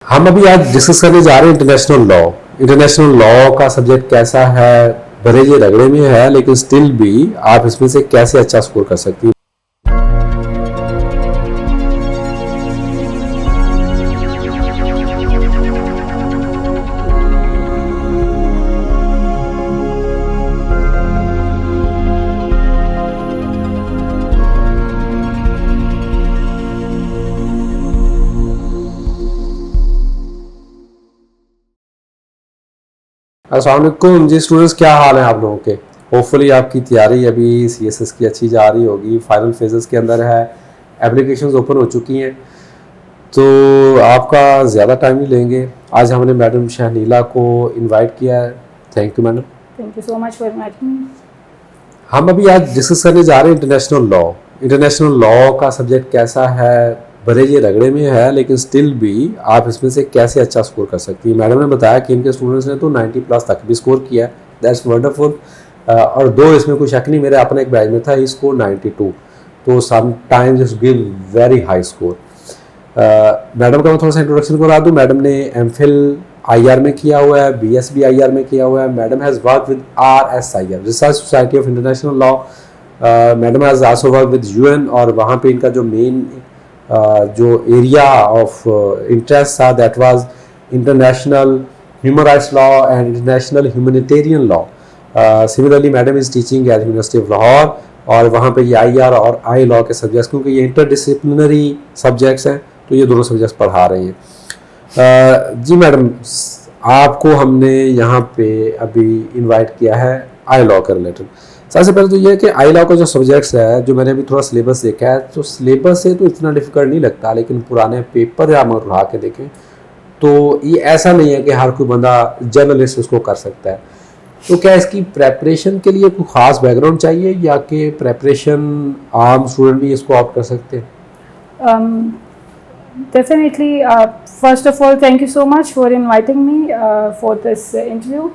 हम अभी आज डिस्कस करने जा रहे हैं इंटरनेशनल लॉ। इंटरनेशनल लॉ का सब्जेक्ट कैसा है, भले ये रगड़े में है लेकिन स्टिल भी आप इसमें से कैसे अच्छा स्कोर कर सकती हैं। अस्सलाम वालेकुम जी स्टूडेंट्स, क्या हाल है आप लोगों के। होपफुली आपकी तैयारी अभी सीएसएस की अच्छी जा रही होगी, फाइनल फेजेस के अंदर है, एप्लीकेशंस ओपन हो चुकी हैं, तो आपका ज़्यादा टाइम नहीं लेंगे। आज हमने मैडम शहनीला को इनवाइट किया है। Thank you madam. Thank you so much for inviting me. हम अभी आज डिस्कस करने जा रहे हैं इंटरनेशनल लॉ। इंटरनेशनल लॉ का सब्जेक्ट कैसा है, भले ये रगड़े में है लेकिन स्टिल भी आप इसमें से कैसे अच्छा स्कोर कर सकती हैं। मैडम ने बताया कि इनके स्टूडेंट्स ने तो 90 प्लस तक भी स्कोर किया है, दैट्स वंडरफुल। और दो इसमें कोई शक नहीं, मेरे अपने एक बैच में था, ही स्कोर 92, तो sometimes give very high score. Madam का मैं थोड़ा सा इंट्रोडक्शन करा दूँ। मैडम ने एमफिल आईआर में किया हुआ है, बीएसबी आईआर में किया हुआ है। Madam has work with RSIR, research society of international law. Madam has also work with UN, और वहाँ पे इनका जो मेन जो एरिया ऑफ इंटरेस्ट था that was international human rights law and international humanitarian law. Similarly madam is teaching eight university of Lahore, और वहाँ पे ये आईआर और आई लॉ के सब्जेक्ट्स, क्योंकि ये इंटरडिसिप्लिनरी सब्जेक्ट्स हैं, तो ये दोनों सब्जेक्ट्स पढ़ा रही हैं। जी मैडम, आपको हमने यहाँ पे अभी इनवाइट किया है आई लॉ के रिलेटेड। सबसे पहले तो ये है कि आई लॉ का जो सब्जेक्ट्स है, जो मैंने अभी थोड़ा सिलेबस देखा है, तो सिलेबस से तो इतना डिफिकल्ट नहीं लगता, लेकिन पुराने पेपर या हम उठा के देखें तो ये ऐसा नहीं है कि हर कोई बंदा जर्नलिस्ट उसको कर सकता है। तो क्या इसकी प्रेपरेशन के लिए कोई ख़ास बैकग्राउंड चाहिए, या कि प्रेपरेशन आम स्टूडेंट भी इसको ऑप्ट कर सकते हैं? Definitely. First of all, thank you so much for inviting me for this interview.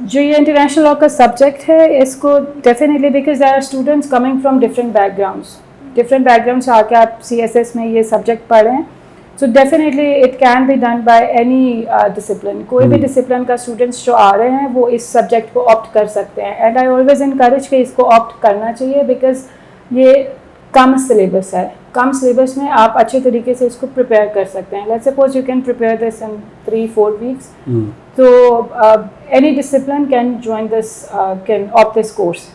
जो ये इंटरनेशनल लॉ का सब्जेक्ट है, इसको definitely because there are students coming from different backgrounds से आके आप सीएसएस में ये सब्जेक्ट पढ़ें, so definitely it can be done by any discipline. कोई भी डिसिप्लिन का स्टूडेंट्स जो आ रहे हैं वो इस सब्जेक्ट को ऑप्ट कर सकते हैं, एंड आई ऑलवेज इनकरेज कि इसको ऑप्ट करना चाहिए, बिकॉज ये कम सिलेबस है। कम सिलेबस में आप अच्छे तरीके से इसको प्रिपेयर कर सकते हैं। Let's suppose you can prepare this in 3-4 weeks, तो any discipline can join this, can opt this course.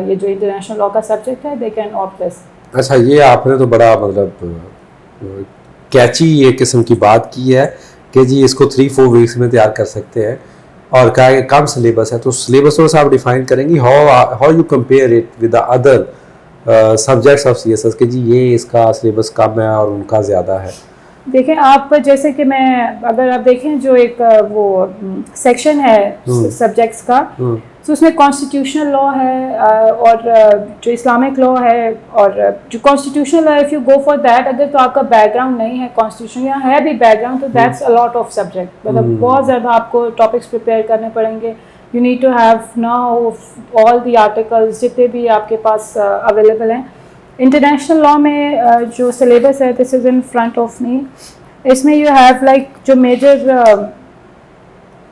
ये जो इंटरनेशनल लॉ का सब्जेक्ट है, दे कैन ऑप्ट दिस। अच्छा, ये आपने तो बड़ा मतलब कैची एक किस्म की बात की है कि जी इसको 3-4 वीक्स में तैयार कर सकते हैं, और क्या है कम सिलेबस है, तो सिलेबस थोड़ा सा आप डिफाइन करेंगी, how you compare it with the other subjects of CSS के जी ये इसका सिलेबस कम है और उनका ज़्यादा है। देखें आप, जैसे कि मैं, अगर आप देखें जो एक वो सेक्शन है सब्जेक्ट्स का, तो उसमें कॉन्स्टिट्यूशनल लॉ है और जो इस्लामिक लॉ है, और जो constitutional law, if you go for that, अगर तो आपका बैकग्राउंड नहीं है कॉन्स्टिट्यूशन, या है भी बैकग्राउंड, तो that's a lot of subject, मतलब बहुत ज़्यादा आपको टॉपिक्स प्रिपेयर करने पड़ेंगे। You need to have now all the articles जितने भी आपके पास अवेलेबल हैं। इंटरनेशनल लॉ में जो सिलेबस है, this is in front of me, इसमें यू हैव लाइक जो मेजर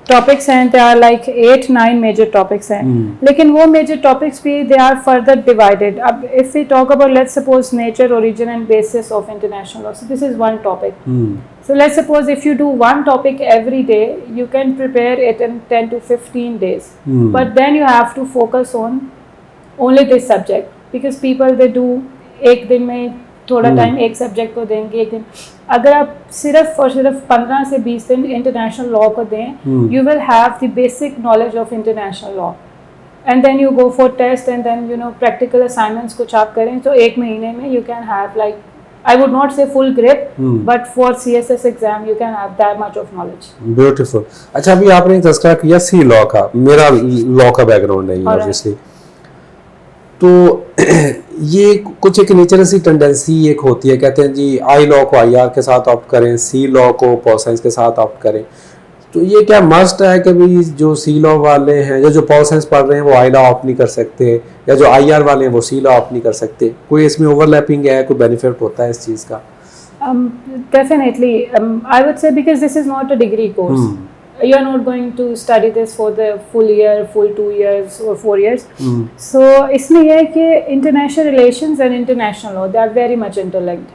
टॉपिक्स हैं, they are like 8-9 major topics हैं, लेकिन वो मेजर टॉपिक्स भी दे आर फर्दर डिवाइडेड। अब if we talk about, let's suppose nature, origin and basis of international law, so this is one topic. So let's suppose if you do one topic every day, you can prepare it in 10 to 15 days. But then you have to focus on only this subject, because people they do एक दिन में थोड़ा time एक subject को देंगे, एक दिन। अगर आप सिर्फ और सिर्फ 15 से 20 दिन इंटरनेशनल लॉ को दें, you will have the basic knowledge of international law, and then you go for test, and then you know practical assignments कुछ आप करें, तो एक महीने में you can have like, I would not say full grip, but for CSS exam you can have that much of knowledge. Beautiful. अच्छा, अभी आपने तज़किरा किया सी लॉ का, मेरा लॉ का बैकग्राउंड नहीं है ऑब्वियसली, तो ये कुछ एक नेचर सी टेंडेंसी एक होती है, कहते हैं जी आई लॉ को आईआर के साथ ऑप्ट करें, सी लॉ को पॉल साइंस के साथ ऑप्ट करें, तो ये क्या मस्ट है कि भाई जो सी लॉ वाले हैं या जो पॉल साइंस पढ़ रहे हैं वो आई लॉ ऑप्ट नहीं कर सकते, या जो आईआर वाले हैं वो सी लॉ ऑप्ट नहीं कर सकते? कोई इसमें ओवरलैपिंग है, कोई बेनिफिट होता है इस चीज़ का? Definitely, I would say because this is not a degree course. You are not going to study this for the full year, full 2 years or 4 years. So इसमें यह है कि international relations and international law, they are very much interlinked.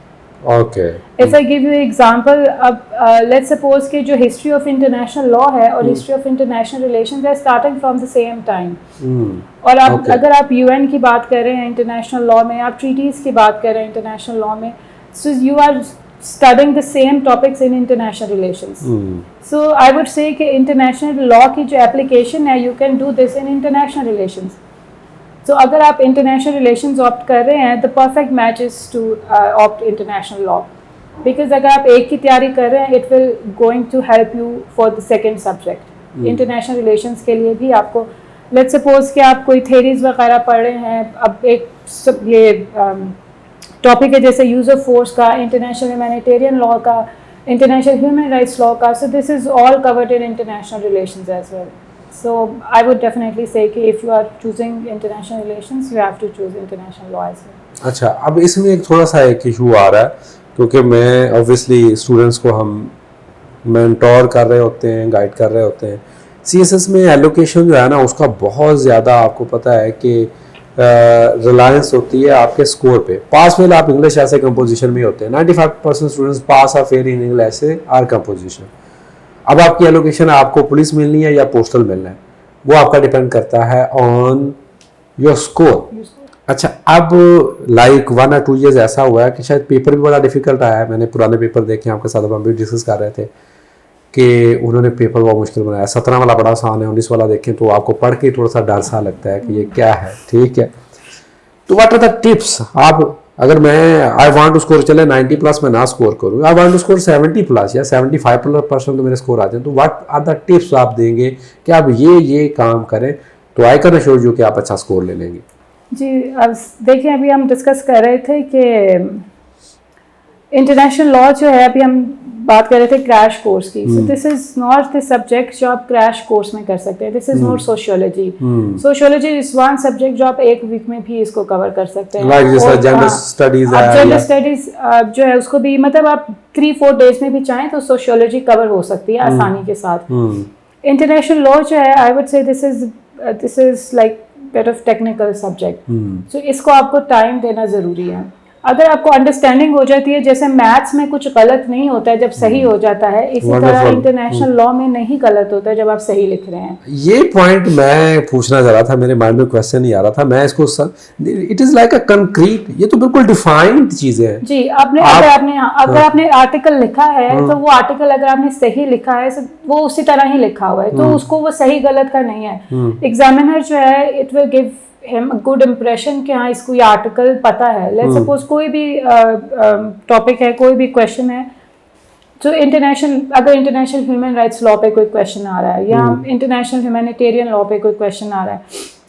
Okay. If I give you an example, अब let's suppose कि जो history of international law है और history of international relations है starting from the same time. और आप अगर आप UN की बात कर रहे हैं international law में, आप treaties की बात कर रहे हैं international law में, so you are studying the same topics in international relations. So I would say कि international law की जो application है, you can do this in international relations. So अगर आप international relations opt कर रहे हैं, the perfect match is to opt international law. Because अगर आप एक की तैयारी कर रहे हैं, it will going to help you for the second subject. International relations के लिए भी आपको, let's suppose कि आप कोई theories वगैरह पढ़ रहे हैं, अब एक ये टॉपिक है जैसे यूज ऑफ फोर्स का, इंटरनेशनल ह्यूमैनिटेरियन लॉ का, इंटरनेशनल ह्यूमन राइट्स लॉ का, so this is all covered in international relations as well. So I would definitely say कि if you are choosing international relations, you have to choose international law as well. अच्छा, अब इसमें एक थोड़ा सा एक issue आ रहा है, क्योंकि मैं ऑब्वियसली स्टूडेंट्स को हम मेंटोर कर रहे होते हैं, गाइड कर रहे होते हैं. सीएसएस में एलोकेशन जो है ना, उसका बहुत ज़्यादा आपको पता है कि रिलायंस होती है आपके स्कोर पे. पास फेल आप इंग्लिश ऐसे कंपोजिशन में होते हैं. 95% स्टूडेंट्स पास और फेल इन इंग्लिश ऐसे आर कंपोजिशन. अब आपकी एलोकेशन आपको पुलिस मिलनी है या पोस्टल मिलना है, वो आपका डिपेंड करता है ऑन योर स्कोर. अच्छा, अब लाइक 1 or 2 years ऐसा हुआ है कि शायद पेपर भी बड़ा डिफिकल्ट आया है. मैंने पुराने पेपर देखे, आपके साथ हम भी डिस्कस कर रहे थे कि उन्होंने पेपर बहुत मुश्किल बनाया. 17 वाला बड़ा आसान है, 19 वाला देखें तो आपको पढ़ के थोड़ा सा डर सा लगता है कि ये क्या है. ठीक है, तो व्हाट आर द टिप्स? आप अगर मैं आई वांट टू स्कोर, चले 90+ में ना स्कोर करूँ, आई वांट टू स्कोर 70+ या 75% तो मेरे स्कोर आ जाए, तो व्हाट आर द टिप्स आप देंगे कि आप ये काम करें तो आई कैन अश्योर यू कि आप अच्छा स्कोर ले लेंगे? जी, अब देखिए, अभी हम डिस्कस कर रहे थे कि इंटरनेशनल लॉ जो है, अभी हम बात कर रहे थे क्रैश कोर्स की. सो this is not the subject जो आप क्रैश कोर्स में कर सकते हैं. This is not sociology. Sociology is one subject जो आप एक वीक में भी इसको कवर कर सकते हैं. जेंडर स्टडीज है, जेंडर स्टडीज जो है उसको भी, मतलब आप 3-4 डेज में भी चाहें तो सोशियोलॉजी कवर हो सकती है आसानी के साथ. इंटरनेशनल लॉ जो है, I would say this is like bit of technical subject. So इसको आपको टाइम देना जरूरी है. अगर आपको अंडरस्टैंडिंग हो जाती है, जैसे मैथ्स में कुछ गलत नहीं होता है जब सही हो जाता है, इसी तरह इंटरनेशनल लॉ में नहीं गलत होता है जब आप सही लिख रहे हैं. ये पॉइंट मैं पूछना चाह रहा था, मेरे माइंड में क्वेश्चन नहीं आ रहा था. मैं इसको it is like a concrete, ये तो बिल्कुल डिफाइंड चीजें हैं. जी, अगर आपने आर्टिकल लिखा है तो वो आर्टिकल अगर आपने सही लिखा है, वो उसी तरह ही लिखा हुआ है, तो उसको वो सही गलत का नहीं है. एग्जामिनर जो है, it will give him a good impression कि हाँ, इसको ये आर्टिकल पता है. लेट्स सपोज कोई भी टॉपिक है, कोई भी क्वेश्चन है, तो अगर इंटरनेशनल ह्यूमन राइट्स लॉ पे कोई क्वेश्चन आ रहा है या इंटरनेशनल ह्यूमैनिटेरियन लॉ पे कोई क्वेश्चन आ रहा है,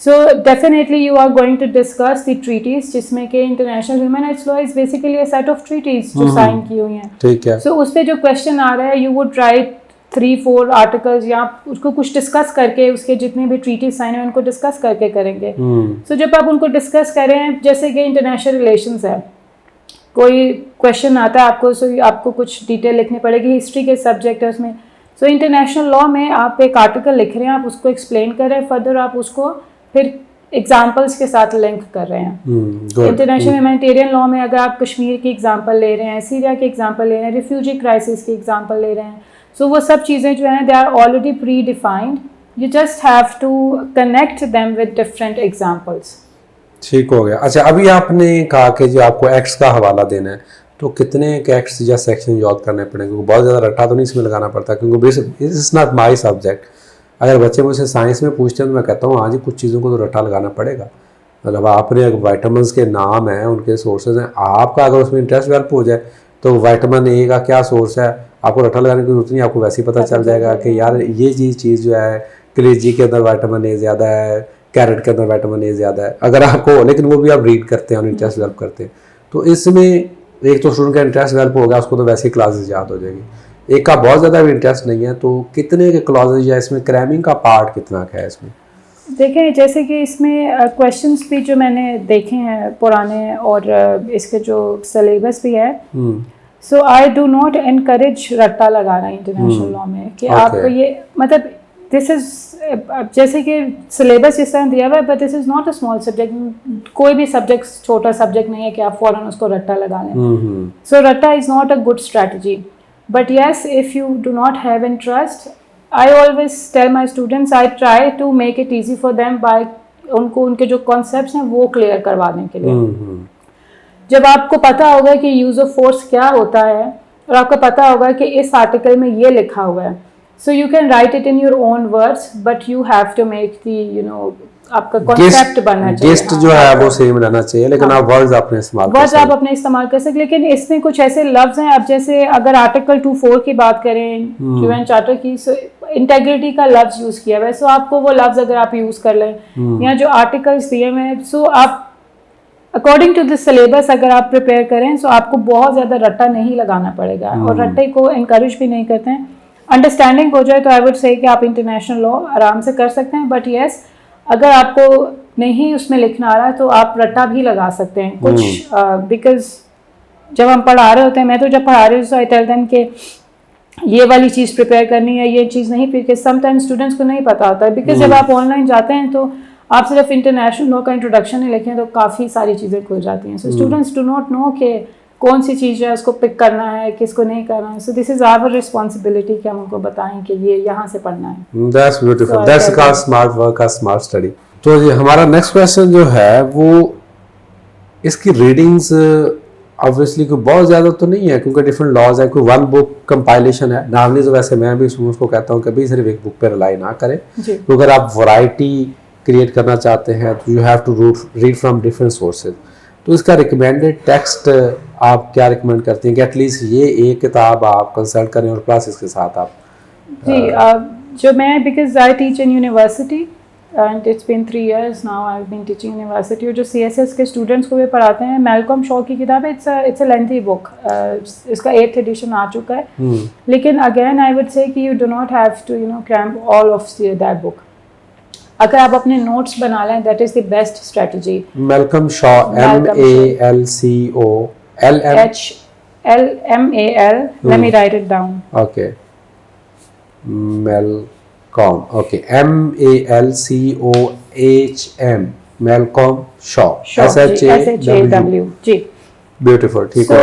so definitely you are going to discuss the treaties, जिसमें कि international human rights law is basically a set of treaties जो साइन की हुई हैं. ठीक है. सो उस पे जो क्वेश्चन आ रहा है, यू वुड राइट 3-4 आर्टिकल्स, या उसको कुछ डिस्कस करके उसके जितने भी ट्रीटी साइन है उनको डिस्कस करके करेंगे. सो जब आप उनको डिस्कस करें, जैसे कि इंटरनेशनल रिलेशंस है, कोई क्वेश्चन आता है आपको, सो आपको कुछ डिटेल लिखनी पड़ेगी. हिस्ट्री के सब्जेक्ट है उसमें, सो इंटरनेशनल लॉ में आप एक आर्टिकल लिख रहे हैं, आप उसको एक्सप्लेन कर रहे हैं, फर्दर आप उसको फिर एग्जाम्पल्स के साथ लिंक कर रहे हैं. इंटरनेशनल ह्यूमैनिटेरियन लॉ में अगर आप कश्मीर की एग्जाम्पल ले रहे हैं, सीरिया की एग्जाम्पल ले रहे हैं, रिफ्यूजी क्राइसिस की एग्जाम्पल ले रहे हैं, सो वो सब चीज़ें जो हैं, they are already predefined. You just have to connect them with different examples. ठीक हो गया. अच्छा, अभी आपने कहा कि जो आपको एक्ट्स का हवाला देना है, तो कितने एक्ट्स या सेक्शन याद करने पड़ेंगे? बहुत ज़्यादा रट्टा तो नहीं इसमें लगाना पड़ता, क्योंकि इट्स नॉट माई सब्जेक्ट. अगर बच्चे मुझसे साइंस में पूछते हैं तो मैं कहता हूँ हाँ जी, कुछ चीज़ों को तो रट्टा लगाना पड़ेगा. मतलब आपने वाइटामिन के नाम हैं, उनके सोर्सेज हैं, आपका अगर उसमें इंटरेस्ट डेवलप हो जाए तो वाइटामिन ए का क्या सोर्स है, आपको रट्टा लगाने की जरूरत नहीं. आपको वैसे ही पता चल जाएगा कि यार ये चीज़ जो है, कलेजी के अंदर विटामिन ए ज़्यादा है, कैरेट के अंदर विटामिन ए ज़्यादा है, अगर आपको, लेकिन वो भी आप रीड करते हैं और इंटरेस्ट डेवलप करते हैं. तो इसमें एक तो स्टूडेंट का इंटरेस्ट डेवलप होगा, उसको तो वैसे ही क्लासेस याद हो जाएगी. एक का बहुत ज़्यादा भी इंटरेस्ट नहीं है, तो कितने के क्लासेस या इसमें क्रैमिंग का पार्ट कितना का है इसमें? देखें, जैसे कि इसमें क्वेश्चंस भी जो मैंने देखे हैं पुराने, और इसके जो सिलेबस भी है, सो आई डू नॉट एनकरेज रट्टा लगाना इंटरनेशनल लॉ में कि आपको ये मतलब दिस इज जैसे कि सिलेबस इस तरह दिया हुआ है, but this is not a small subject. कोई भी सब्जेक्ट छोटा सब्जेक्ट नहीं है कि आप फौरन उसको रट्टा लगा लें। सो रट्टा is not a good strategy, but yes if you do not have interest, I always tell my students I try to make it easy for them by उनको उनके जो कॉन्सेप्ट्स हैं वो क्लियर करवाने के लिए। जब आपको पता होगा कि यूज ऑफ फोर्स क्या होता है और आपको पता होगा कि इस आर्टिकल में ये लिखा हुआ है, so you can write it in your own words, but you have to make the you know आपका कॉन्सेप्ट बनना चाहिए। गेस्ट जो है वो सेम रहना चाहिए, लेकिन आप वर्ड्स अपने इस्तेमाल वर्ड्स आप अपने इस्तेमाल कर सकते। लेकिन इसमें कुछ ऐसे लफ्ज हैं, अब जैसे अगर आर्टिकल 2(4) की बात करें यूएन चार्टर की, सो इंटेग्रिटी का लफ्ज यूज किया हुआ है। सो आपको वो लफ्ज अगर आप यूज कर लें या जो आर्टिकल्स दिए हुए हैं, सो आप अकॉर्डिंग टू दिस सिलेबस अगर आप प्रिपेयर करें, सो आपको बहुत ज़्यादा रट्टा नहीं लगाना पड़ेगा। और रट्टे को इनकरेज भी नहीं करते हैं। अंडरस्टैंडिंग हो जाए तो आई वुड से कि आप इंटरनेशनल लॉ आराम से कर सकते हैं, बट येस अगर आपको नहीं उसमें लिखना आ रहा है तो आप रट्टा भी लगा सकते हैं कुछ, बिकॉज जब हम पढ़ा रहे होते हैं, मैं तो जब पढ़ा रही हूँ, सो आई टेल देम कि ये वाली चीज़ प्रिपेयर करनी है, ये चीज़ नहीं, बिकॉज समटाइम्स स्टूडेंट्स को नहीं पता होता है। बिकॉज जब आप ऑनलाइन जाते हैं तो आप सिर्फ इंटरनेशनल लॉ का इंट्रोडक्शन नहीं लिखें तो काफ़ी सारी चीज़ें खुल जाती हैं। So students do not know कि कौन सी चीज़ है उसको पिक करना है, किसको नहीं करना है। So this is our responsibility कि हम उनको बताएं कि ये यहाँ से पढ़ना है। That's beautiful, that's called smart work, smart study. तो ये हमारा नेक्स्ट क्वेश्चन जो है वो इसकी रीडिंग्स ऑब्वियसली कोई बहुत ज़्यादा तो नहीं है क्योंकि डिफरेंट लॉज है, कोई वन बुक कंपाइलेशन है। नॉर्मली तो वैसे मैं भी स्टूडेंट्स को कहता हूँ कभी सिर्फ एक बुक पे रिलाई ना करें, क्योंकि अगर आप वैरायटी क्रिएट करना चाहते हैं तो you have to read from different sources. तो इसका रिकमेंडेड टेक्स्ट आप क्या रिकमेंड करते हैं कि एटलीस्ट ये एक किताब आप कंसल्ट करें और प्लस इसके साथ आप जी जो मैं because I teach in university and it's been 3 years now I have been teaching university, और जो CSS के स्टूडेंट्स को भी पढ़ाते हैं, मैल्कम शॉ की किताब है। इट्स अ लेंथी बुक, इसका 8th एडिशन आ चुका है। लेकिन अगेन आई वुड से कि you do not have to you know cram all of that book. अगर आप अपने नोट्स बना लें, that is the best strategy. Malcolm Shaw, MALCOLM, let me write it down. Okay. Malcolm. Okay. MALCOHM. Malcolm Shaw. SHAW. जी। Beautiful. ठीक है।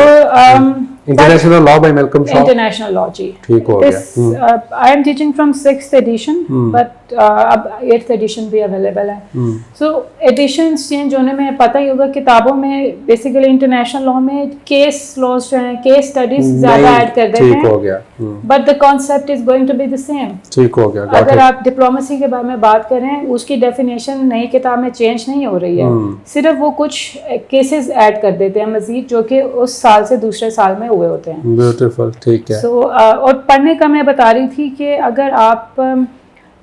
International law by Malcolm Shaw. International law जी। ठीक हो गया। I am teaching from 6th edition, but अब 8th addition भी available है। सो एडिशंस चेंज होने में पता ही होगा, किताबों में बेसिकली इंटरनेशनल लॉ में केस लॉज जो है, केस स्टडीज ज्यादा ऐड कर देते हैं। ठीक हो गया। But the concept is going to be the same. ठीक हो गया। अगर आप डिप्लोमेसी के बारे में बात करें, उसकी डेफिनेशन नई किताब में चेंज नहीं हो रही है, सिर्फ वो कुछ केसेस ऐड कर देते हैं मजीद, जो कि उस साल से दूसरे साल में हुए होते हैं। ब्यूटीफुल, ठीक है। सो और पढ़ने का मैं बता रही थी कि अगर आप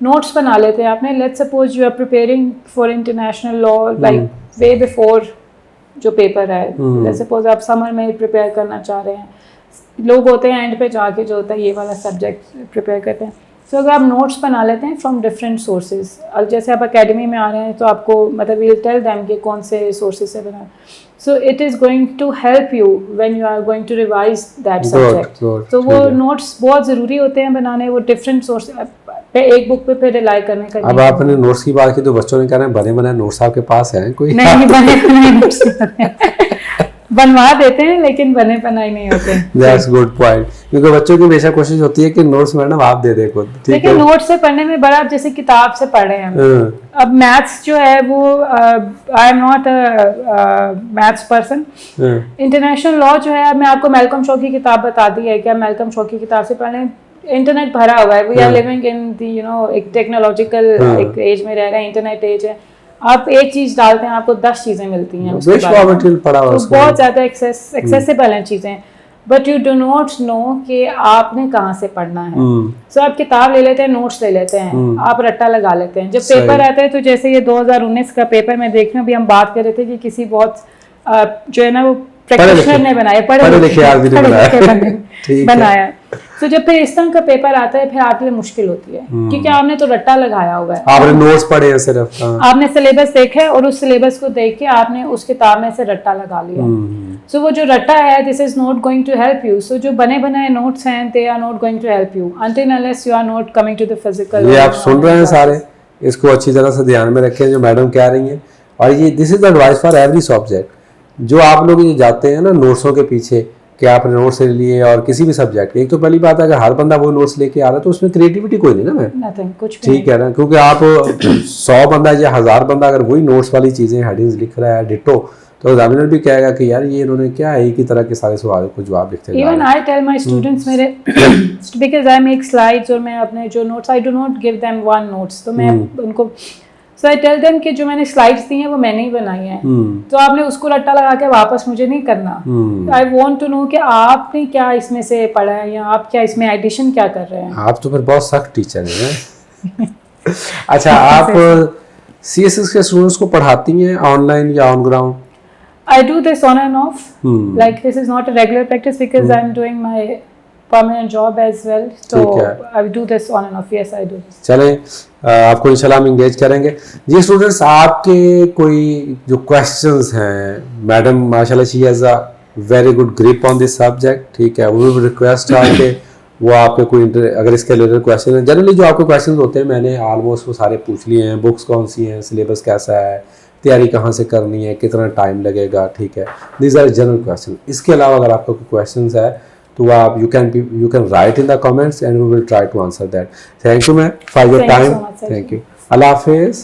नोट्स बना लेते हैं आपने, let's suppose you are preparing for international law like way before जो पेपर है, लेट्स सपोज आप समर में प्रिपेयर करना चाह रहे हैं, लोग होते हैं एंड पे जाके जो होता है ये वाला सब्जेक्ट प्रिपेयर करते हैं। सो अगर आप नोट्स बना लेते हैं फ्रॉम डिफरेंट सोर्सेज, अब जैसे आप एकेडमी में आ रहे हैं तो आपको मतलब वील टेल देम कि कौन से सोर्सेज से बना, so it is going to help you when you are going to revise that subject. तो वो नोट्स बहुत ज़रूरी होते हैं बनाने, वो डिफरेंट सोर्स पे एक बुक पे फिर रिलाई करने का। अब आपने नोट्स की बात की तो बच्चों ने कह रहे हैं बने बनाए नोट्स आपके पास हैं कोई? नहीं, बने बनाए नोट्स बनवा देते हैं लेकिन बने बनाए नहीं होते। That's good point, क्योंकि बच्चों की हमेशा कोशिश होती है कि नोट्स मैडम आप दे दे खुद, ठीक है। लेकिन नोट्स से पढ़ने में बड़ा, जैसे किताब से पढ़ रहे हैं। अब मैथ्स जो है वो I am not maths person. International law जो है, मैं आपको मैल्कम शॉ की किताब बता दी है कि आप मैल्कम शॉ की किताब से पढ़ लें। इंटरनेट भरा हुआ है, we are living in the you know एक टेक्नोलॉजिकल एक एज में रह रहे हैं, इंटरनेट एज है। आप एक चीज डालते हैं आपको 10 चीजें मिलती हैं उसके बारे में, तो बहुत ज्यादा एक्सेसिबल हैं चीजें, but you do not know कि आपने कहाँ से पढ़ना है। सो आप किताब ले लेते हैं, नोट्स ले लेते हैं, आप रट्टा लगा लेते हैं। जब पेपर आता है तो जैसे ये 2019 का पेपर मैं देख रही हूँ, अभी हम बात कर रहे थे कि किसी बहुत जो है ना वो प्रैक्टिशनर ने बनाया, पढ़े लिखे आदमी ने बनाया। ठीक है। बनाया। तो जब फिर इस तरह का पेपर आता है फिर आपके लिए मुश्किल होती है, क्योंकि आपने तो रट्टा लगाया हुआ है, आपने नोट्स पढ़े हैं सिर्फ। हाँ। आपने सिलेबस देखा है और उस सिलेबस को देख के आपने उस किताब में से रट्टा लगा लिया। सो वो जो रट्टा है, this is not going to help you. So जो बने बनाए नोट्स हैं, they are not going to help you until unless you are not coming to the physical. ये आप सुन रहे हैं सारे, इसको अच्छी तरह से ध्यान में रखें जो मैडम कह रही हैं। और ये this is advice for every subject. जो आप लोग ये जाते हैं ना नोट्सों के पीछे कि आपने नोट्स ले लिए, और किसी भी सब्जेक्ट, एक तो पहली बात है अगर हर बंदा वो नोट्स लेके आ रहा है तो उसमें क्रिएटिविटी कोई नहीं ना मैम। नथिंग, कुछ भी ठीक है ना, क्योंकि आप 100 बंदा या 1000 बंदा अगर वही नोट्स वाली चीजें हेडिंग्स लिख रहा है डिटो, तो एग्जामिनर भी कहेगा कि यार ये इन्होंने क्या है, एक ही तरह के सारे सवालों को जवाब लिखते जा रहे even I tell my students मेरे बिकॉज आई मेक स्लाइड्स और मैं अपने जो notes I do not give them one notes, तो मैं उनको सो आई टेल देम कि जो मैंने स्लाइड्स दी हैं वो मैंने ही बनाई हैं, तो आपने उसको रट्टा लगा के वापस मुझे नहीं करना। आई वांट टू नो कि आपने क्या इसमें से पढ़ा है या आप क्या इसमें एडिशन क्या कर रहे हैं। आप तो फिर बहुत सख्त टीचर हैं। अच्छा, आप CSS के स्टूडेंट्स को पढ़ाती हैं ऑनलाइन या on ground? I do this on and off. Like this is not a regular practice because I'm doing my permanent job as well. So I do this on and off. Yes, I do this. चलें, आपको इंशाल्लाह हम engage करेंगे। जी students, आपके कोई जो questions हैं, madam माशाल्लाह she has a very good grip on this subject. ठीक है, वो भी रिक्वेस्ट है कि वो आपके कोई अगर इसके रिलेटेड क्वेश्चन है, जनरली जो आपके क्वेश्चन होते हैं मैंने ऑलमोस्ट वो सारे पूछ लिए हैं। बुक्स कौन सी हैं, सिलेबस कैसा है, तैयारी कहाँ से करनी है, कितना टाइम लगेगा। ठीक है, दीज आर जनरल क्वेश्चन। इसके अलावा अगर आपका कोई क्वेश्चंस है तो आप you can write in the comments and we will try to answer that. Thank you ma'am for your time. Thank you. अल्लाह हाफिज़।